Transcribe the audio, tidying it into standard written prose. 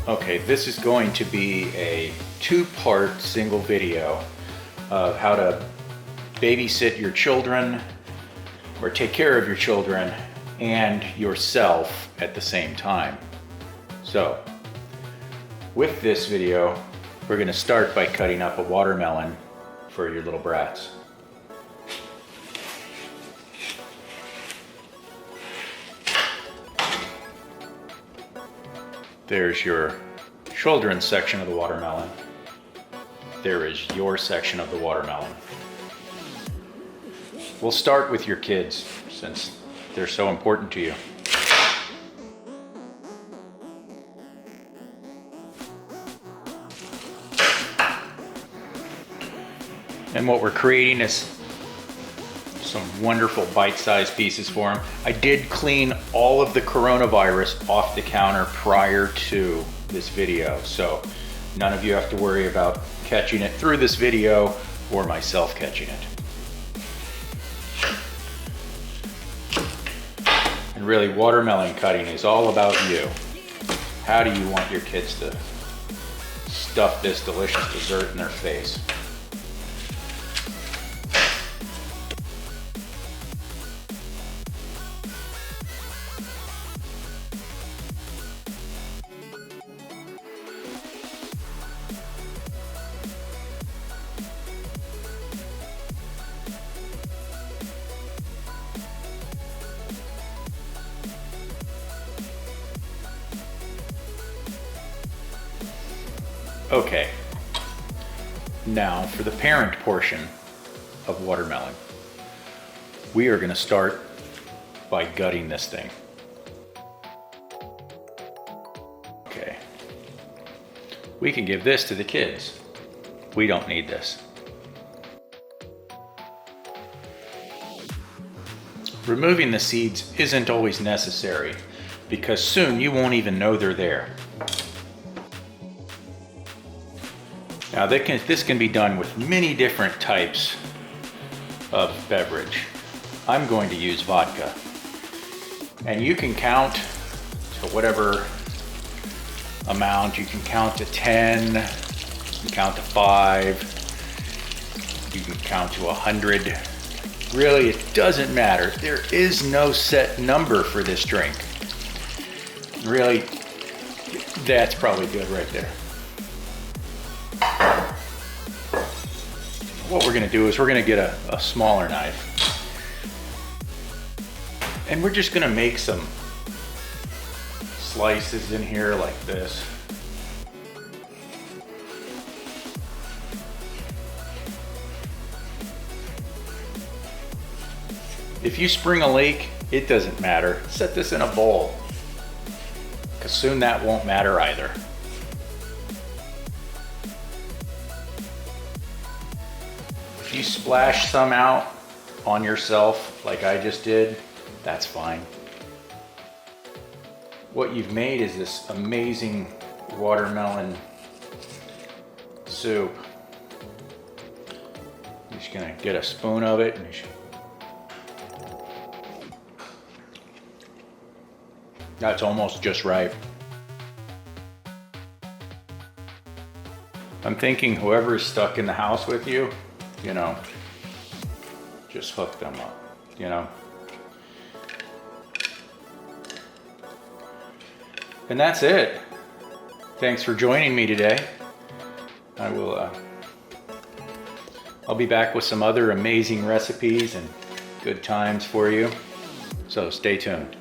Okay, this is going to be a two-part single video of how to babysit your children or take care of your children and yourself at the same time. So, with this video, we're going to start by cutting up a watermelon for your little brats. There's your children's section of the watermelon. There is your section of the watermelon. We'll start with your kids since they're so important to you. And what we're creating is some wonderful bite-sized pieces for them. I did clean all of the coronavirus off the counter prior to this video, so none of you have to worry about catching it through this video or myself catching it. And really, watermelon cutting is all about you. How do you want your kids to stuff this delicious dessert in their face? Okay, now for the parent portion of watermelon, we are going to start by gutting this thing. Okay, we can give this to the kids. We don't need this. Removing the seeds isn't always necessary because soon you won't even know they're there. Now this can be done with many different types of beverage. I'm going to use vodka. And you can count to whatever amount. You can count to 10, you can count to 5, you can count to 100. Really, it doesn't matter. There is no set number for this drink. Really, that's probably good right there. What we're going to do is we're going to get a smaller knife, and we're just going to make some slices in here like this. If you spring a leak, it doesn't matter. Set this in a bowl, because soon that won't matter either. If you splash some out on yourself like I just did, that's fine. What you've made is this amazing watermelon soup. You're just gonna get a spoon of it and that's almost just right. I'm thinking whoever's stuck in the house with you, just hook them up, And that's it. Thanks for joining me today. I'll be back with some other amazing recipes and good times for you. So stay tuned.